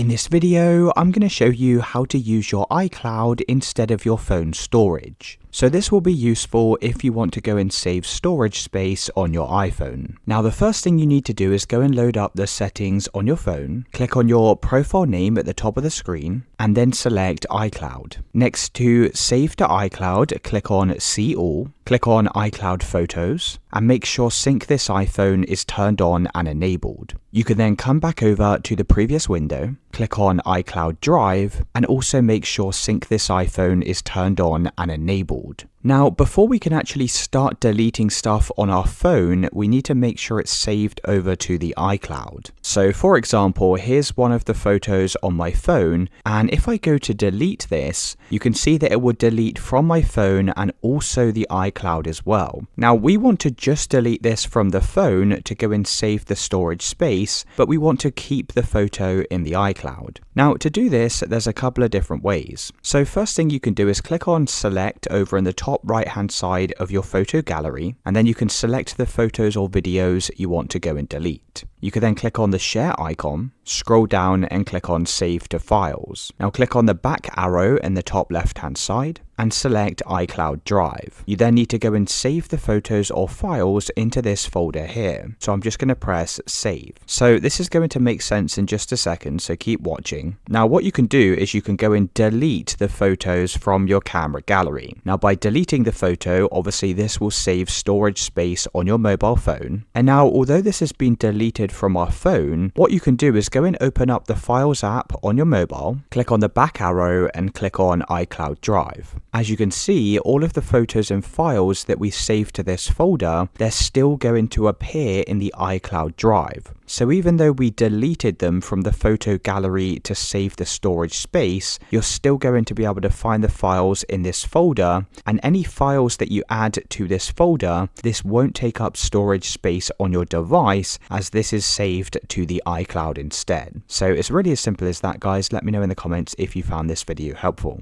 In this video, I'm going to show you how to use your iCloud instead of your phone storage. So this will be useful if you want to go and save storage space on your iPhone. Now the first thing you need to do is go and load up the settings on your phone, click on your profile name at the top of the screen, and then select iCloud. Next to Save to iCloud, click on See All, click on iCloud Photos, and make sure Sync This iPhone is turned on and enabled. You can then come back over to the previous window, click on iCloud Drive, and also make sure Sync This iPhone is turned on and enabled. Now, before we can actually start deleting stuff on our phone, we need to make sure it's saved over to the iCloud. So for example, here's one of the photos on my phone, and if I go to delete this, you can see that it will delete from my phone and also the iCloud as well. Now, we want to just delete this from the phone to go and save the storage space, but we want to keep the photo in the iCloud. Now, to do this, there's a couple of different ways. So first thing you can do is click on Select over in the top right hand side of your photo gallery, and then you can select the photos or videos you want to go and delete. You can then click on the share icon, scroll down and click on Save to Files. Now click on the back arrow in the top left hand side and select iCloud Drive. You then need to go and save the photos or files into this folder here. So I'm just going to press Save. So this is going to make sense in just a second, so keep watching. Now what you can do is you can go and delete the photos from your camera gallery. Now by deleting the photo, obviously this will save storage space on your mobile phone. And now although this has been deleted from our phone, what you can do is go and open up the Files app on your mobile, click on the back arrow and click on iCloud Drive. As you can see, all of the photos and files that we saved to this folder, they're still going to appear in the iCloud Drive. So even though we deleted them from the photo gallery to save the storage space, you're still going to be able to find the files in this folder, and any files that you add to this folder, this won't take up storage space on your device as this is saved to the iCloud instead. So it's really as simple as that, guys. Let me know in the comments if you found this video helpful.